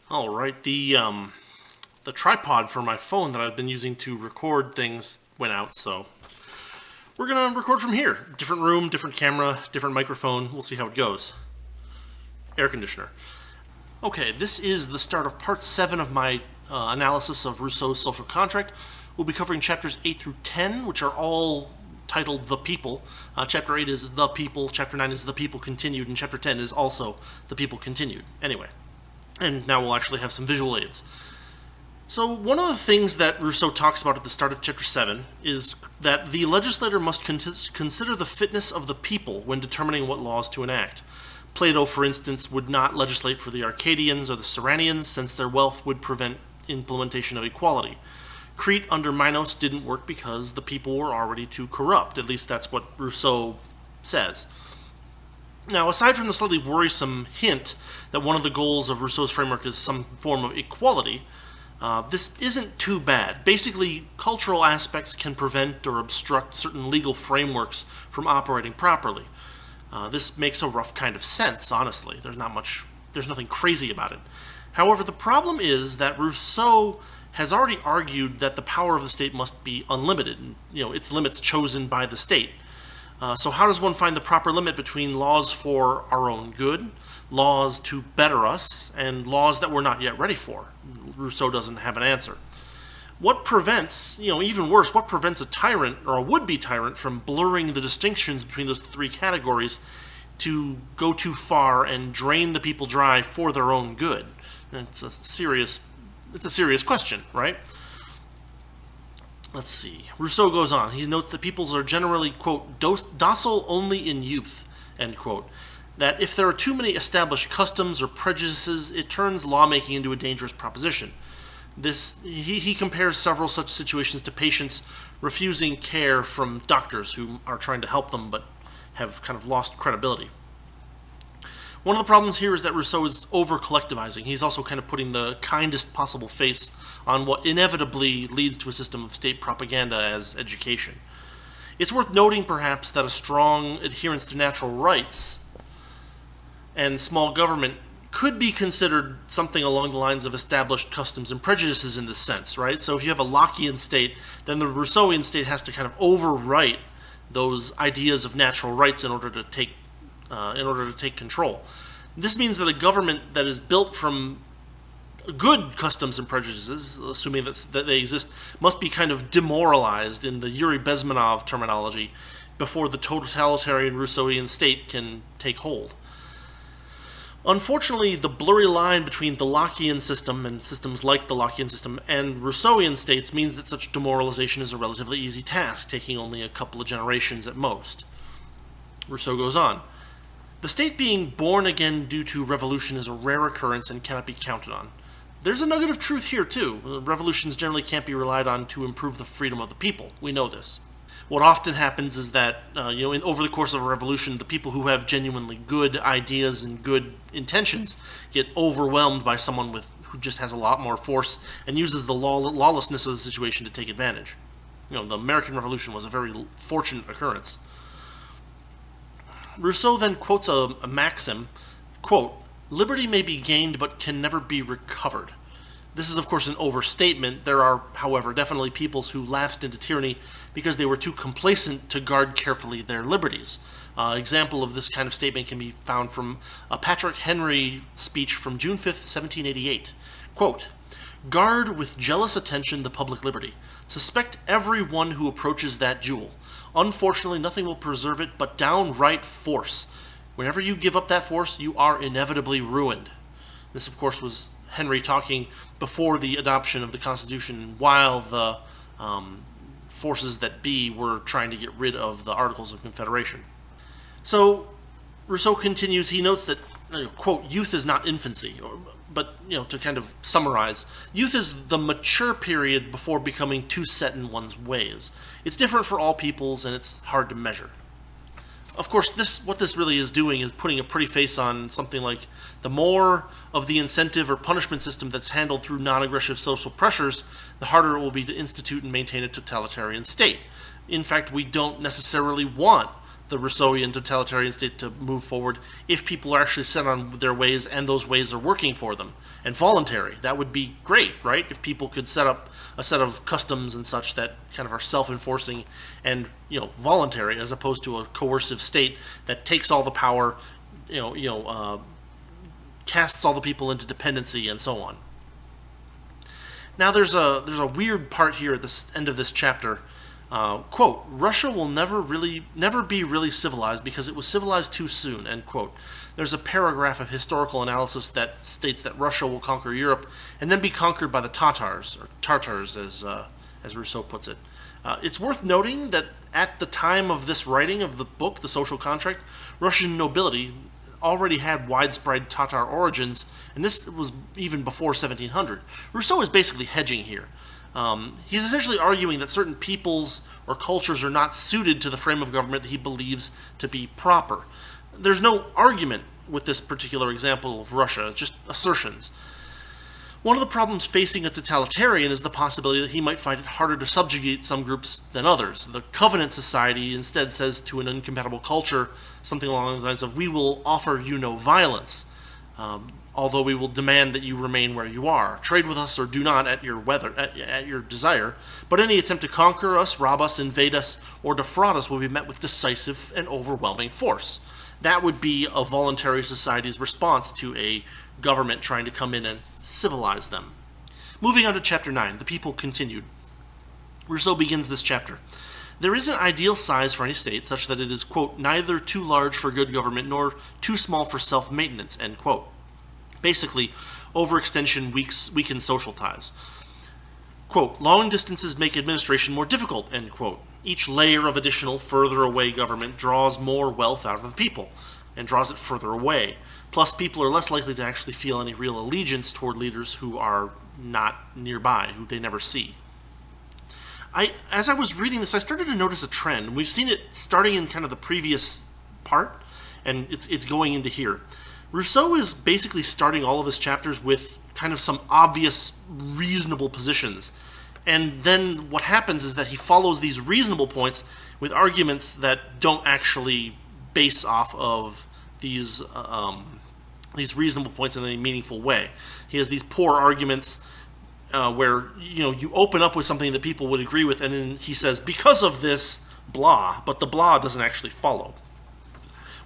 All right, the tripod for my phone that I've been using to record things went out, so we're gonna record from here. Different room, different camera, different microphone. We'll see how it goes. Air conditioner. Okay, this is the start of part 7 of my analysis of Rousseau's social contract. We'll be covering chapters 8 through 10, which are all titled The People. Chapter 8 is The People, Chapter 9 is The People Continued, and Chapter 10 is also The People Continued. Anyway, and now we'll actually have some visual aids. So one of the things that Rousseau talks about at the start of Chapter 7 is that the legislator must consider the fitness of the people when determining what laws to enact. Plato, for instance, would not legislate for the Arcadians or the Serranians, since their wealth would prevent implementation of equality. Crete under Minos didn't work because the people were already too corrupt. At least that's what Rousseau says. Now, aside from the slightly worrisome hint that one of the goals of Rousseau's framework is some form of equality, this isn't too bad. Basically, cultural aspects can prevent or obstruct certain legal frameworks from operating properly. This makes a rough kind of sense, honestly. There's nothing crazy about it. However, the problem is that Rousseau has already argued that the power of the state must be unlimited, its limits chosen by the state. So how does one find the proper limit between laws for our own good, laws to better us, and laws that we're not yet ready for? Rousseau doesn't have an answer. What prevents, even worse, what prevents a tyrant or a would-be tyrant from blurring the distinctions between those three categories to go too far and drain the people dry for their own good? It's a serious question, right? Let's see. Rousseau goes on. He notes that peoples are generally, quote, docile only in youth, end quote. That if there are too many established customs or prejudices, it turns lawmaking into a dangerous proposition. He compares several such situations to patients refusing care from doctors who are trying to help them but have kind of lost credibility. One of the problems here is that Rousseau is over-collectivizing. He's also kind of putting the kindest possible face on what inevitably leads to a system of state propaganda as education. It's worth noting, perhaps, that a strong adherence to natural rights and small government could be considered something along the lines of established customs and prejudices in this sense, right? So if you have a Lockean state, then the Rousseauian state has to kind of overwrite those ideas of natural rights in order to take control. This means that a government that is built from good customs and prejudices, assuming that they exist, must be kind of demoralized in the Yuri Bezmenov terminology before the totalitarian Rousseauian state can take hold. Unfortunately, the blurry line between the Lockean system and systems like the Lockean system and Rousseauian states means that such demoralization is a relatively easy task, taking only a couple of generations at most. Rousseau goes on. The state being born again due to revolution is a rare occurrence and cannot be counted on. There's a nugget of truth here, too. Revolutions generally can't be relied on to improve the freedom of the people. We know this. What often happens is that, over the course of a revolution, the people who have genuinely good ideas and good intentions get overwhelmed by someone who just has a lot more force and uses the lawlessness of the situation to take advantage. The American Revolution was a very fortunate occurrence. Rousseau then quotes a maxim, quote, "Liberty may be gained but can never be recovered." This is, of course, an overstatement. There are, however, definitely peoples who lapsed into tyranny because they were too complacent to guard carefully their liberties. Example of this kind of statement can be found from a Patrick Henry speech from June 5th, 1788. Quote, "Guard with jealous attention the public liberty. Suspect every one who approaches that jewel. Unfortunately, nothing will preserve it but downright force. Whenever you give up that force, you are inevitably ruined." This, of course, was Henry talking before the adoption of the Constitution, while the forces that be were trying to get rid of the Articles of Confederation. So Rousseau continues. He notes that, quote, "Youth is not infancy," but to kind of summarize, youth is the mature period before becoming too set in one's ways. It's different for all peoples, and it's hard to measure. Of course, what this really is doing is putting a pretty face on something like the more of the incentive or punishment system that's handled through non-aggressive social pressures, the harder it will be to institute and maintain a totalitarian state. In fact, we don't necessarily want the Rousseauian totalitarian state to move forward if people are actually set on their ways and those ways are working for them and voluntary. That would be great, right? If people could set up a set of customs and such that kind of are self-enforcing and voluntary, as opposed to a coercive state that takes all the power, casts all the people into dependency and so on. Now there's a weird part here at the end of this chapter. Quote, Russia will never be really civilized because it was civilized too soon, end quote. There's a paragraph of historical analysis that states that Russia will conquer Europe and then be conquered by the Tatars, or Tartars as Rousseau puts it. It's worth noting that at the time of this writing of the book, The Social Contract, Russian nobility already had widespread Tatar origins, and this was even before 1700. Rousseau is basically hedging here. He's essentially arguing that certain peoples or cultures are not suited to the frame of government that he believes to be proper. There's no argument with this particular example of Russia, just assertions. One of the problems facing a totalitarian is the possibility that he might find it harder to subjugate some groups than others. The Covenant Society instead says to an incompatible culture something along the lines of, we will offer you no violence, although we will demand that you remain where you are. Trade with us or do not at your desire, but any attempt to conquer us, rob us, invade us, or defraud us will be met with decisive and overwhelming force. That would be a voluntary society's response to a government trying to come in and civilize them. Moving on to chapter 9, the people continued. Rousseau begins this chapter. There is an ideal size for any state such that it is, quote, neither too large for good government nor too small for self-maintenance, end quote. Basically, overextension weakens social ties. Quote, long distances make administration more difficult, end quote. Each layer of additional further away government draws more wealth out of the people and draws it further away. Plus, people are less likely to actually feel any real allegiance toward leaders who are not nearby, who they never see. As I was reading this, I started to notice a trend. We've seen it starting in kind of the previous part, and it's going into here. Rousseau is basically starting all of his chapters with kind of some obvious, reasonable positions. And then what happens is that he follows these reasonable points with arguments that don't actually base off of these reasonable points in any meaningful way. He has these poor arguments where you open up with something that people would agree with, and then he says, because of this, blah, but the blah doesn't actually follow.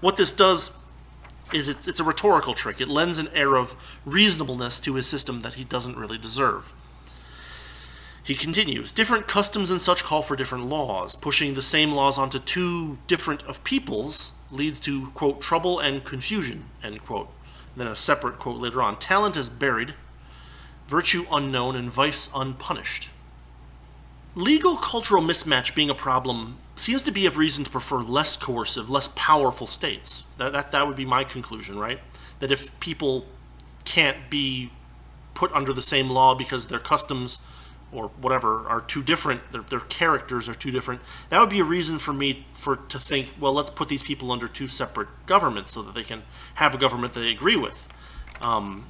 What this does is it's a rhetorical trick. It lends an air of reasonableness to his system that he doesn't really deserve. He continues, different customs and such call for different laws. Pushing the same laws onto too different of peoples leads to, quote, trouble and confusion, end quote. And then a separate quote later on, talent is buried, virtue unknown, and vice unpunished. Legal cultural mismatch being a problem seems to be a reason to prefer less coercive, less powerful states. That would be my conclusion, right? That if people can't be put under the same law because their customs or whatever are too different, their characters are too different, that would be a reason for me to think, well, let's put these people under two separate governments so that they can have a government that they agree with. And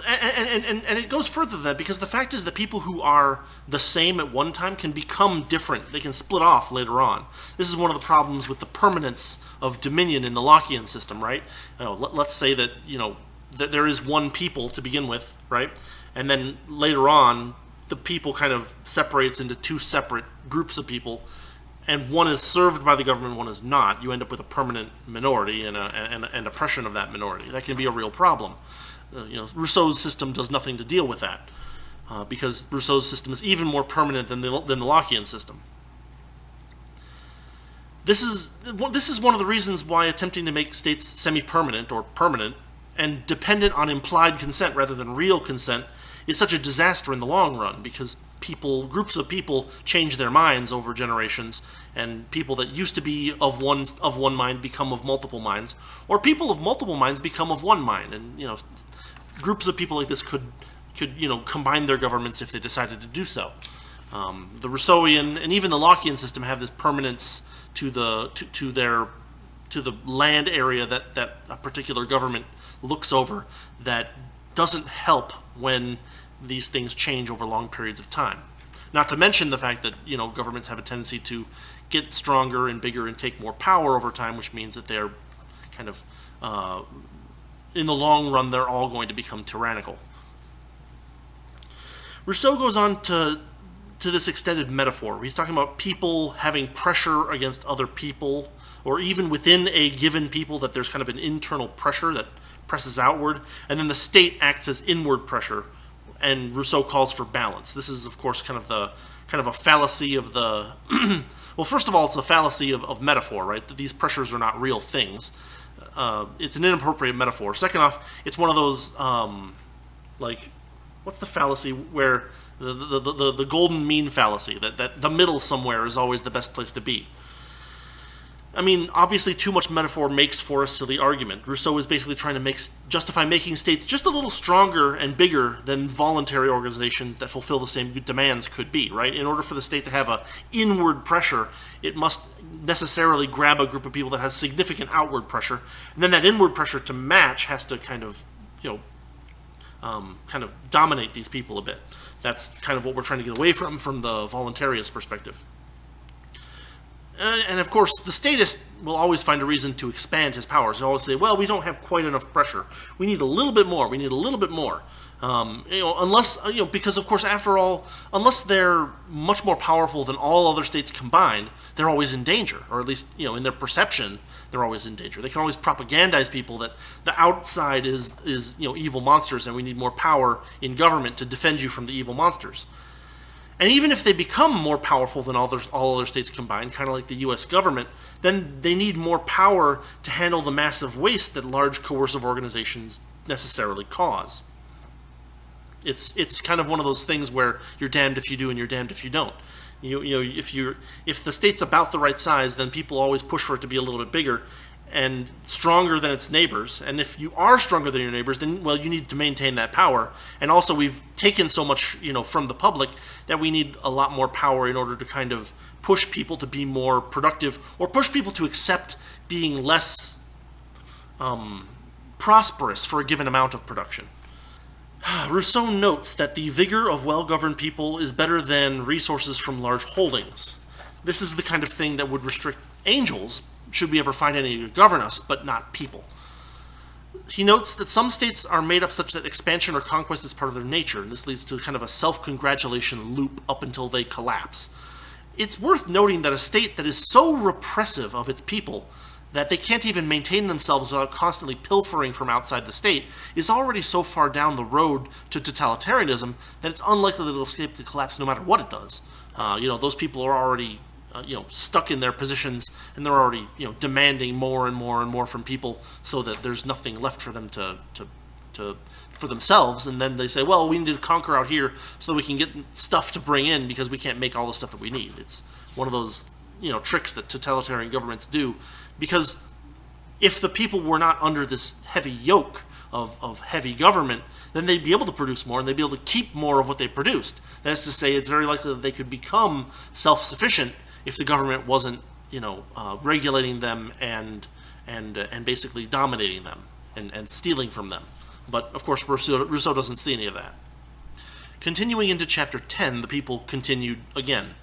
it goes further than that, because the fact is that people who are the same at one time can become different. They can split off later on. This is one of the problems with the permanence of dominion in the Lockean system, right? Let's say that that there is one people to begin with, right? And then later on, the people kind of separates into two separate groups of people, and one is served by the government, one is not. You end up with a permanent minority and oppression of that minority. That can be a real problem. Rousseau's system does nothing to deal with that, because Rousseau's system is even more permanent than the Lockean system. This is one of the reasons why attempting to make states semi-permanent or permanent and dependent on implied consent rather than real consent is such a disaster in the long run, because groups of people change their minds over generations, and people that used to be of one mind become of multiple minds, or people of multiple minds become of one mind, and groups of people like this could combine their governments if they decided to do so. The Rousseauian and even the Lockean system have this permanence to the land area that a particular government looks over, that doesn't help when these things change over long periods of time. Not to mention the fact that governments have a tendency to get stronger and bigger and take more power over time, which means that they're kind of, in the long run, they're all going to become tyrannical. Rousseau goes on to this extended metaphor. He's talking about people having pressure against other people, or even within a given people, that there's kind of an internal pressure that presses outward, and then the state acts as inward pressure, and Rousseau calls for balance. This is, of course, kind of a fallacy of the well, first of all, it's a fallacy of metaphor, right? That these pressures are not real things. It's an inappropriate metaphor. Second off, it's one of those what's the fallacy where the golden mean fallacy, that the middle somewhere is always the best place to be. I mean, obviously too much metaphor makes for a silly argument. Rousseau is basically trying to justify making states just a little stronger and bigger than voluntary organizations that fulfill the same demands could be, right? In order for the state to have an inward pressure, it must necessarily grab a group of people that has significant outward pressure, and then that inward pressure to match has to kind of dominate these people a bit. That's kind of what we're trying to get away from the voluntarist perspective. And of course, the statist will always find a reason to expand his powers. He'll always say, well, we don't have quite enough pressure. We need a little bit more. We need a little bit more. Because of course, after all, unless they're much more powerful than all other states combined, they're always in danger, or at least, in their perception, they're always in danger. They can always propagandize people that the outside is evil monsters, and we need more power in government to defend you from the evil monsters. And even if they become more powerful than all other states combined, kind of like the U.S. government, then they need more power to handle the massive waste that large coercive organizations necessarily cause. It's kind of one of those things where you're damned if you do and you're damned if you don't. If the state's about the right size, then people always push for it to be a little bit bigger and stronger than its neighbors. And if you are stronger than your neighbors, then, well, you need to maintain that power. And also, we've taken so much, from the public that we need a lot more power in order to kind of push people to be more productive, or push people to accept being less prosperous for a given amount of production. Rousseau notes that the vigor of well-governed people is better than resources from large holdings. This is the kind of thing that would restrict angels, should we ever find any to govern us, but not people. He notes that some states are made up such that expansion or conquest is part of their nature, and this leads to kind of a self-congratulation loop up until they collapse. It's worth noting that a state that is so repressive of its people that they can't even maintain themselves without constantly pilfering from outside the state is already so far down the road to totalitarianism that it's unlikely that it'll escape the collapse no matter what it does. Those people are already stuck in their positions, and they're already, demanding more and more and more from people, so that there's nothing left for them for themselves. And then they say, well, we need to conquer out here so that we can get stuff to bring in because we can't make all the stuff that we need. It's one of those, tricks that totalitarian governments do, because if the people were not under this heavy yoke of heavy government, then they'd be able to produce more, and they'd be able to keep more of what they produced. That is to say, it's very likely that they could become self-sufficient if the government wasn't, regulating them and basically dominating them and stealing from them. But of course, Rousseau doesn't see any of that. Continuing into chapter 10, the people continued again.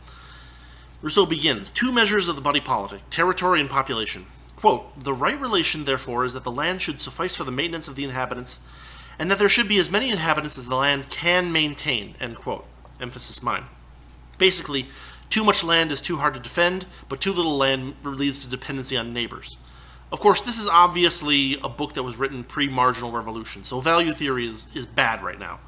Rousseau begins, 2 measures of the body politic, territory and population. Quote, the right relation, therefore, is that the land should suffice for the maintenance of the inhabitants, and that there should be as many inhabitants as the land can maintain, end quote. Emphasis mine. Basically, too much land is too hard to defend, but too little land leads to dependency on neighbors. Of course, this is obviously a book that was written pre-marginal revolution, so value theory is bad right now.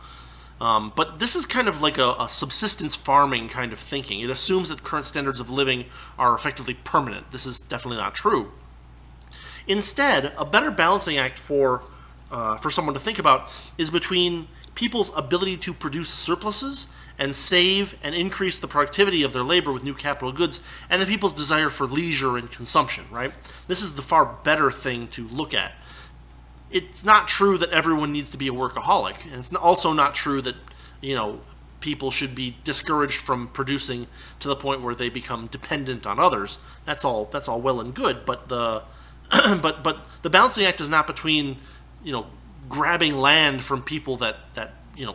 But this is kind of like a subsistence farming kind of thinking. It assumes that current standards of living are effectively permanent. This is definitely not true. Instead, a better balancing act for someone to think about is between people's ability to produce surpluses and save and increase the productivity of their labor with new capital goods, and the people's desire for leisure and consumption, right? This is the far better thing to look at. It's not true that everyone needs to be a workaholic, and it's also not true that, people should be discouraged from producing to the point where they become dependent on others. That's all well and good, but the the balancing act is not between, grabbing land from people that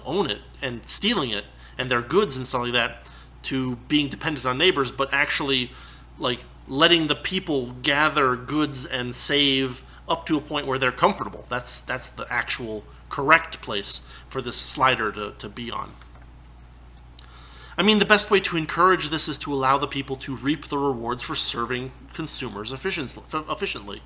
own it and stealing it and their goods and stuff like that, to being dependent on neighbors, but actually like letting the people gather goods and save up to a point where they're comfortable. That's the actual correct place for this slider to be on. I mean, the best way to encourage this is to allow the people to reap the rewards for serving consumers efficiently.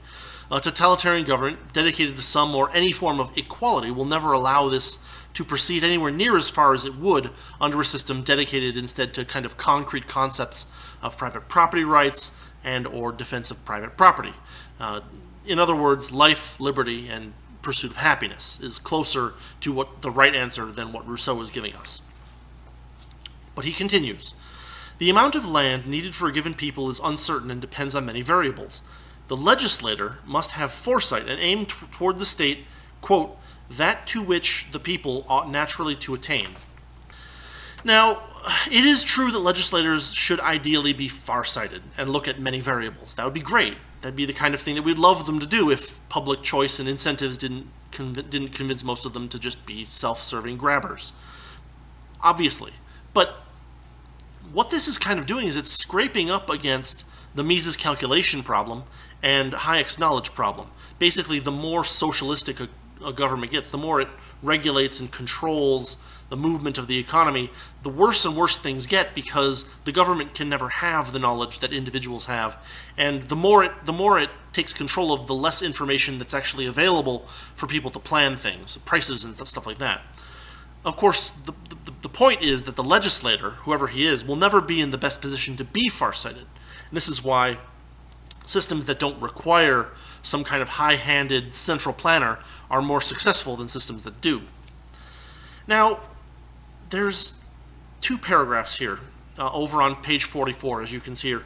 A totalitarian government dedicated to some or any form of equality will never allow this to proceed anywhere near as far as it would under a system dedicated instead to kind of concrete concepts of private property rights and or defense of private property. In other words, life, liberty, and pursuit of happiness is closer to what the right answer than what Rousseau is giving us. But he continues, the amount of land needed for a given people is uncertain and depends on many variables. The legislator must have foresight and aim toward the state, quote, that to which the people ought naturally to attain. Now, it is true that legislators should ideally be farsighted and look at many variables. That would be great. That'd be the kind of thing that we'd love them to do if public choice and incentives didn't convince most of them to just be self-serving grabbers. Obviously. But what this is kind of doing is it's scraping up against the Mises calculation problem and Hayek's knowledge problem. Basically, the more socialistic a government gets, the more it regulates and controls the movement of the economy, the worse and worse things get because the government can never have the knowledge that individuals have. And the more it takes control of, the less information that's actually available for people to plan things, prices and stuff like that. Of course, the point is that the legislator, whoever he is, will never be in the best position to be farsighted. And this is why systems that don't require some kind of high-handed central planner are more successful than systems that do. Now, there's two paragraphs here over on page 44, as you can see here.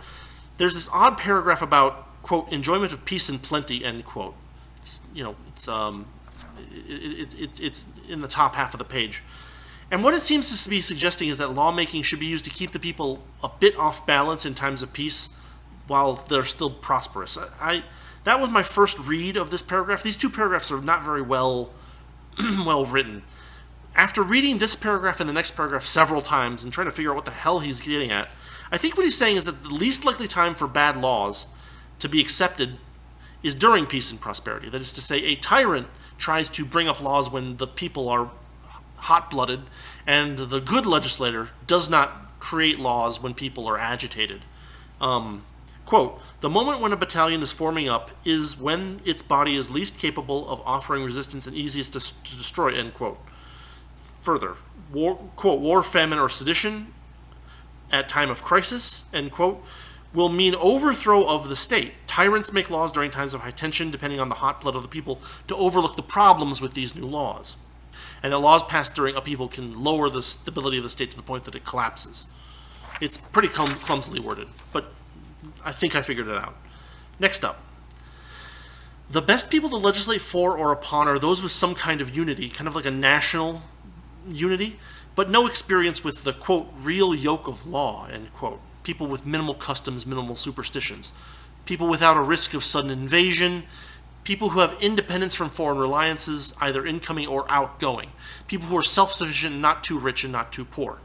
There's this odd paragraph about, quote, enjoyment of peace and plenty, end quote. It's in the top half of the page. And what it seems to be suggesting is that lawmaking should be used to keep the people a bit off balance in times of peace while they're still prosperous. That was my first read of this paragraph. These two paragraphs are not very well written. After reading this paragraph and the next paragraph several times and trying to figure out what the hell he's getting at, I think what he's saying is that the least likely time for bad laws to be accepted is during peace and prosperity. That is to say, a tyrant tries to bring up laws when the people are hot-blooded, and the good legislator does not create laws when people are agitated. Quote, the moment when a battalion is forming up is when its body is least capable of offering resistance and easiest to destroy, end quote. Further, war, quote, war, famine, or sedition at time of crisis, end quote, will mean overthrow of the state. Tyrants make laws during times of high tension, depending on the hot blood of the people, to overlook the problems with these new laws. And the laws passed during upheaval can lower the stability of the state to the point that it collapses. It's pretty clumsily worded, but I think I figured it out. Next up. The best people to legislate for or upon are those with some kind of unity, kind of like a national unity, but no experience with the, quote, real yoke of law, end quote. People with minimal customs, minimal superstitions. People without a risk of sudden invasion. People who have independence from foreign reliances, either incoming or outgoing. People who are self-sufficient, not too rich and not too poor.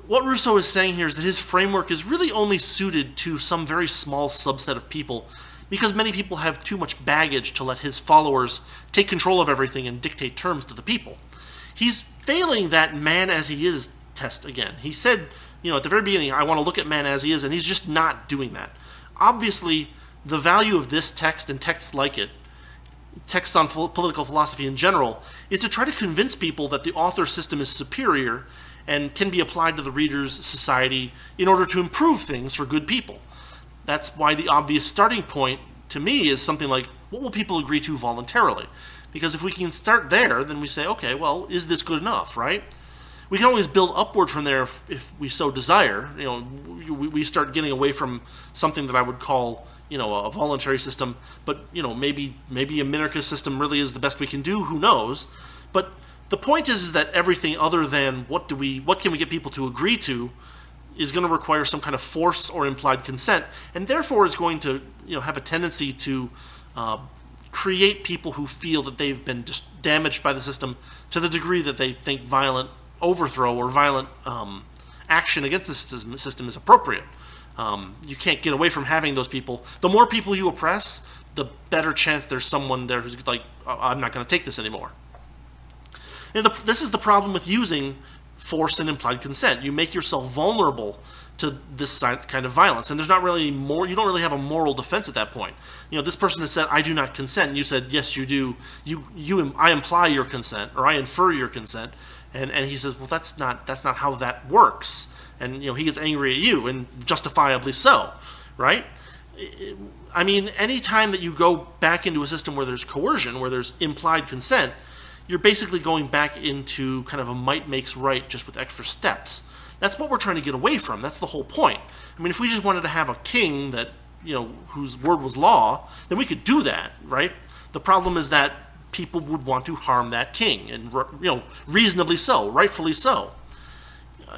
What Rousseau is saying here is that his framework is really only suited to some very small subset of people because many people have too much baggage to let his followers take control of everything and dictate terms to the people. He's failing that man as he is test again. He said, at the very beginning, I want to look at man as he is, and he's just not doing that. Obviously, the value of this text and texts like it, texts on political philosophy in general, is to try to convince people that the author's system is superior and can be applied to the reader's society in order to improve things for good people. That's why the obvious starting point, to me, is something like, what will people agree to voluntarily? Because if we can start there, then we say, okay, well, is this good enough, right? We can always build upward from there if we so desire. We start getting away from something that I would call, a voluntary system, but, maybe a minarchist system really is the best we can do, who knows? But the point is that everything other than what can we get people to agree to is going to require some kind of force or implied consent, and therefore is going to have a tendency to create people who feel that they've been damaged by the system to the degree that they think violent overthrow or violent action against the system is appropriate. You can't get away from having those people. The more people you oppress, the better chance there's someone there who's like, I'm not going to take this anymore. And this is the problem with using force and implied consent. You make yourself vulnerable to this kind of violence, and there's not really more. You don't really have a moral defense at that point. This person has said, "I do not consent," and you said, "Yes, you do. I imply your consent, or I infer your consent," and he says, "Well, that's not how that works," and he gets angry at you, and justifiably so, right? I mean, any time that you go back into a system where there's coercion, where there's implied consent, you're basically going back into kind of a might makes right, just with extra steps. That's what we're trying to get away from. That's the whole point. I mean, if we just wanted to have a king that, whose word was law, then we could do that, right? The problem is that people would want to harm that king, and reasonably so, rightfully so.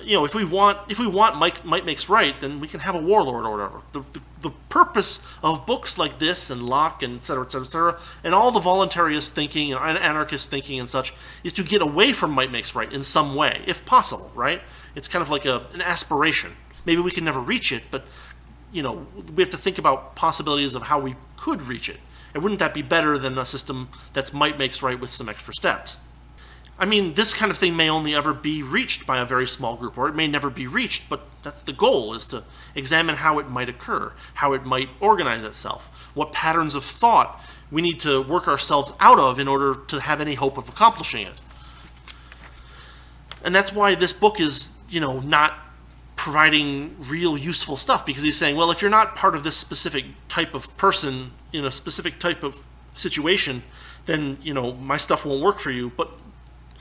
If we want might makes right, then we can have a warlord or whatever. The purpose of books like this and Locke and et cetera, and all the voluntarist thinking and anarchist thinking and such is to get away from might makes right in some way, if possible, right? It's kind of like an aspiration. Maybe we can never reach it, but we have to think about possibilities of how we could reach it. And wouldn't that be better than a system that's might makes right with some extra steps? I mean, this kind of thing may only ever be reached by a very small group, or it may never be reached, but that's the goal, is to examine how it might occur, how it might organize itself, what patterns of thought we need to work ourselves out of in order to have any hope of accomplishing it. And that's why this book is, not providing real useful stuff, because he's saying, well, if you're not part of this specific type of person in a specific type of situation, then, my stuff won't work for you. But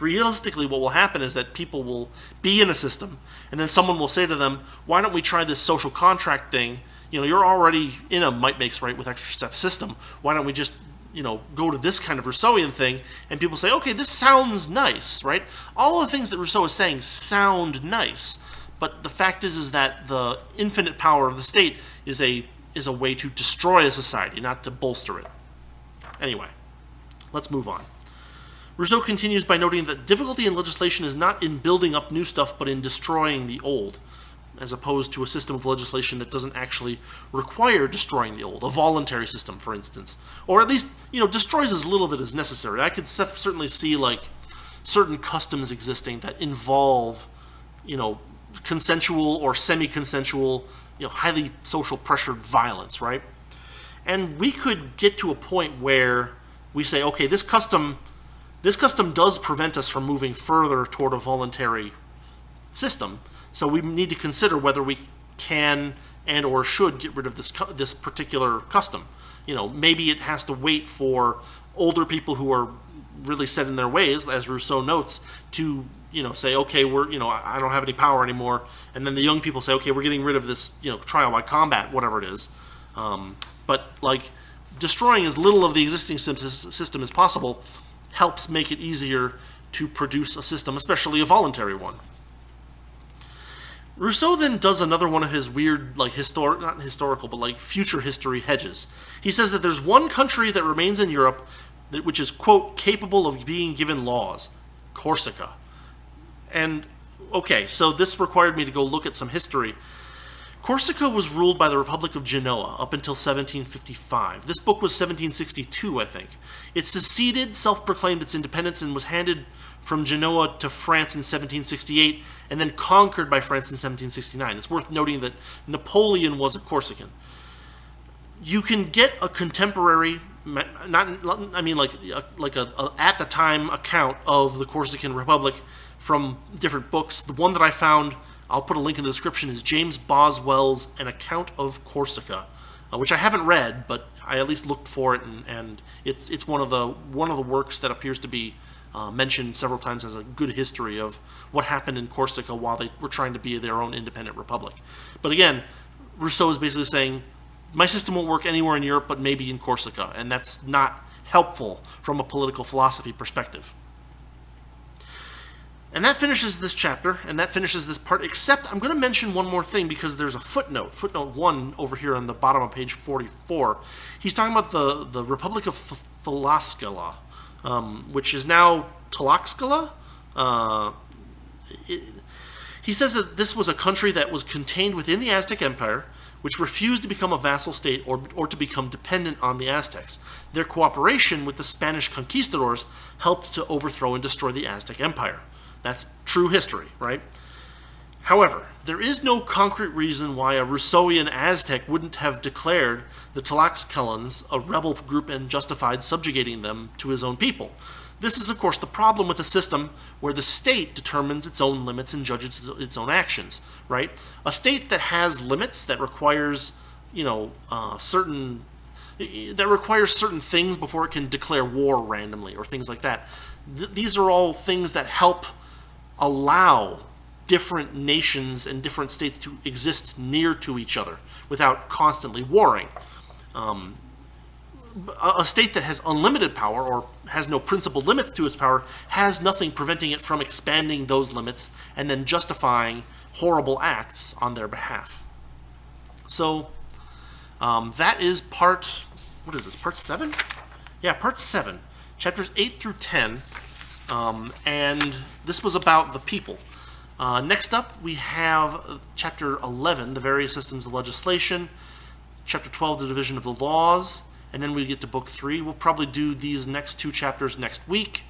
realistically, what will happen is that people will be in a system, and then someone will say to them, why don't we try this social contract thing? You're already in a might makes right with extra step system. Why don't we just go to this kind of Rousseauian thing? And people say, okay, this sounds nice, right? All of the things that Rousseau is saying sound nice, but the fact is that the infinite power of the state is a way to destroy a society, not to bolster it. Anyway, let's move on. Rousseau continues by noting that difficulty in legislation is not in building up new stuff, but in destroying the old, as opposed to a system of legislation that doesn't actually require destroying the old, a voluntary system, for instance. Or at least, destroys as little of it as necessary. I could certainly see, certain customs existing that involve, consensual or semi-consensual, highly social pressured violence, right? And we could get to a point where we say, okay, this custom does prevent us from moving further toward a voluntary system, so we need to consider whether we can and or should get rid of this particular custom. Maybe it has to wait for older people who are really set in their ways, as Rousseau notes, to say, okay, I don't have any power anymore, and then the young people say, okay, we're getting rid of this trial by combat, whatever it is. But destroying as little of the existing system as possible helps make it easier to produce a system, especially a voluntary one. Rousseau then does another one of his weird, not historical, but future history hedges. He says that there's one country that remains in Europe which is, quote, capable of being given laws, Corsica. And, okay, so this required me to go look at some history. Corsica was ruled by the Republic of Genoa up until 1755. This book was 1762, I think. It seceded, self-proclaimed its independence, and was handed from Genoa to France in 1768, and then conquered by France in 1769. It's worth noting that Napoleon was a Corsican. You can get a contemporary, at the time account of the Corsican Republic from different books. The one that I found, I'll put a link in the description, is James Boswell's An Account of Corsica, which I haven't read, but I at least looked for it, and it's one of the works that appears to be mentioned several times as a good history of what happened in Corsica while they were trying to be their own independent republic. But again, Rousseau is basically saying, my system won't work anywhere in Europe, but maybe in Corsica, and that's not helpful from a political philosophy perspective. And that finishes this chapter, and that finishes this part, except I'm going to mention one more thing because there's a footnote 1 over here on the bottom of page 44. He's talking about the Republic of Tlaxcala, which is now Tlaxcala. He says that this was a country that was contained within the Aztec Empire, which refused to become a vassal state or to become dependent on the Aztecs. Their cooperation with the Spanish conquistadors helped to overthrow and destroy the Aztec Empire. That's true history, right? However, there is no concrete reason why a Rousseauian Aztec wouldn't have declared the Tlaxcalans a rebel group and justified subjugating them to his own people. This is, of course, the problem with a system where the state determines its own limits and judges its own actions, right? A state that has limits, that requires, certain things before it can declare war randomly or things like that. These are all things that help allow different nations and different states to exist near to each other without constantly warring. A state that has unlimited power or has no principal limits to its power has nothing preventing it from expanding those limits and then justifying horrible acts on their behalf. So that is part 7? Yeah, part 7. Chapters 8 through 10. And this was about the people. Next up, we have Chapter 11, the various systems of legislation. Chapter 12, the division of the laws. And then we get to Book 3. We'll probably do these next 2 chapters next week.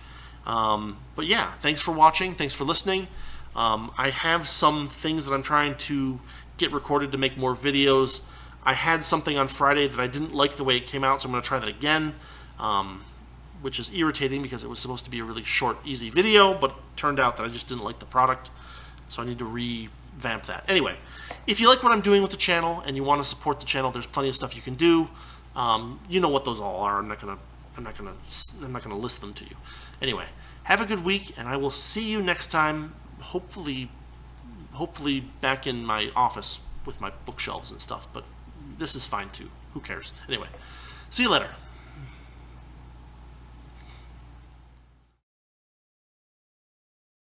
But yeah, thanks for watching. Thanks for listening. I have some things that I'm trying to get recorded to make more videos. I had something on Friday that I didn't like the way it came out, so I'm going to try that again, which is irritating because it was supposed to be a really short, easy video, but it turned out that I just didn't like the product, so I need to revamp that. Anyway, if you like what I'm doing with the channel and you want to support the channel, there's plenty of stuff you can do. You know what those all are. I'm not gonna list them to you. Anyway, have a good week, and I will see you next time. Hopefully back in my office with my bookshelves and stuff. But this is fine too. Who cares? Anyway, see you later.